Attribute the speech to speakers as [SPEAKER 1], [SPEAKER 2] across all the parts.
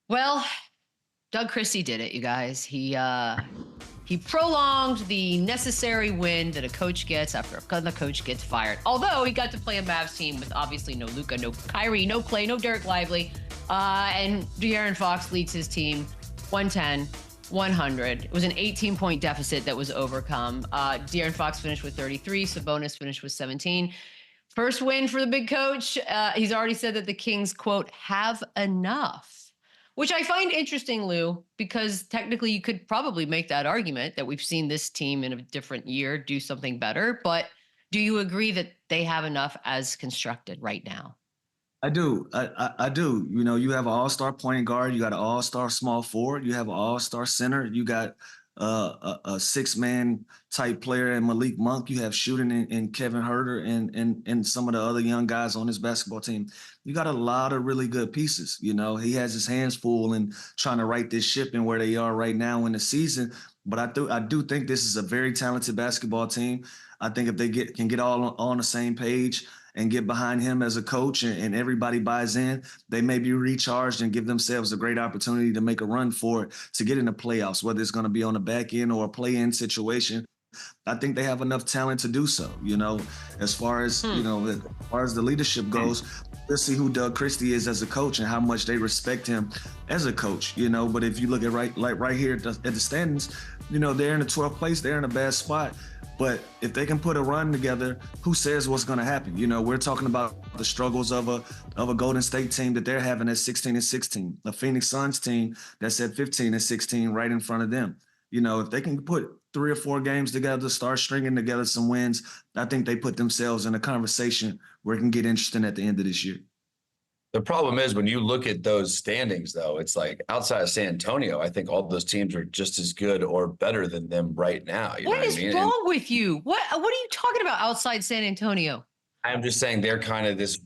[SPEAKER 1] Well, Doug Christie did it, you guys. He prolonged the necessary win that a coach gets after the coach gets fired. Although he got to play a Mavs team with obviously no Luka, no Kyrie, no Clay, no Derek Lively. And De'Aaron Fox leads his team 110, 100. It was an 18-point deficit that was overcome. De'Aaron Fox finished with 33. Sabonis finished with 17. First win for the big coach. He's already said that the Kings, quote, have enough. Which I find interesting, Lou, because technically you could probably make that argument that we've seen this team in a different year do something better. But do you agree that they have enough as constructed right now?
[SPEAKER 2] I do. I do. You know, you have an all-star point guard. You got an all-star small forward. You have an all-star center. You got a six-man type player in Malik Monk. You have shooting in Kevin Herter and some of the other young guys on his basketball team. You got a lot of really good pieces. You know, he has his hands full in trying to right this ship and where they are right now in the season. But I do think this is a very talented basketball team. I think if they can get all on the same page and get behind him as a coach and everybody buys in, they may be recharged and give themselves a great opportunity to make a run for it, to get in the playoffs, whether it's going to be on the back end or a play-in situation. I think they have enough talent to do so, you know, as far as the leadership goes. We'll see who Doug Christie is as a coach and how much they respect him as a coach, you know. But if you look at right here at the standings, you know, they're in the 12th place, they're in a bad spot. But if they can put a run together, who says what's going to happen? You know, we're talking about the struggles of a Golden State team that they're having at 16-16, a Phoenix Suns team that's at 15-16 right in front of them. You know, if they can put 3 or 4 games together, start stringing together some wins, I think they put themselves in a conversation where it can get interesting at the end of this year.
[SPEAKER 3] The problem is when you look at those standings, though, it's like outside of San Antonio, I think all those teams are just as good or better than them right now. You know
[SPEAKER 1] What
[SPEAKER 3] what I
[SPEAKER 1] is
[SPEAKER 3] mean?
[SPEAKER 1] wrong with you? What are you talking about outside San Antonio?
[SPEAKER 3] I'm just saying they're kind of this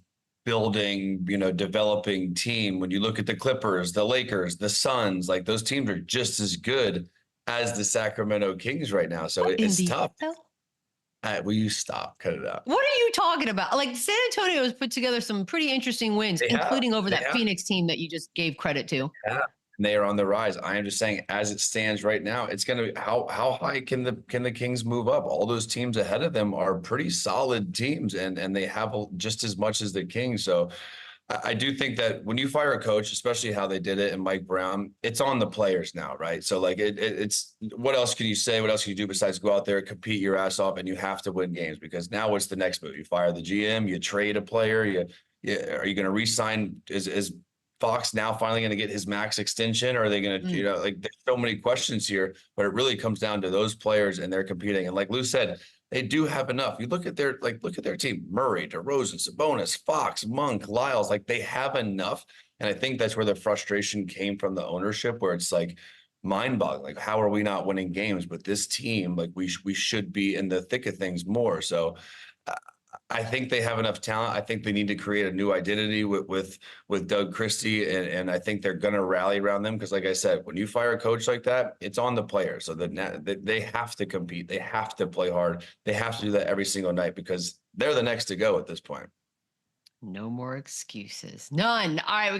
[SPEAKER 3] building, developing team. When you look at the Clippers, the Lakers, the Suns, like those teams are just as good as the Sacramento Kings right now. So it's tough. Will you stop? Cut it out.
[SPEAKER 1] What are you talking about? Like San Antonio has put together some pretty interesting wins, including over that Phoenix team that you just gave credit to.
[SPEAKER 3] Yeah. And they are on the rise. I am just saying, as it stands right now, it's going to be how high can the Kings move up? All those teams ahead of them are pretty solid teams, and they have just as much as the Kings. So I do think that when you fire a coach, especially how they did it and Mike Brown, it's on the players now, right? So like it's what else can you say? What else can you do besides go out there, compete your ass off, and you have to win games? Because now what's the next move? You fire the GM, you trade a player, are you going to re-sign? Is Fox now finally going to get his max extension? Or are they going to, there's so many questions here, but it really comes down to those players and they're competing. And like Lou said, they do have enough. You look at their team: Murray, DeRozan, Sabonis, Fox, Monk, Lyles. Like they have enough, and I think that's where the frustration came from the ownership, where it's like mind-boggling. Like, how are we not winning games? But this team, like we should be in the thick of things more. So I think they have enough talent. I think they need to create a new identity with Doug Christie, and I think they're going to rally around them because, like I said, when you fire a coach like that, it's on the players. So that they have to compete. They have to play hard. They have to do that every single night because they're the next to go at this point.
[SPEAKER 1] No more excuses. None. All right, we got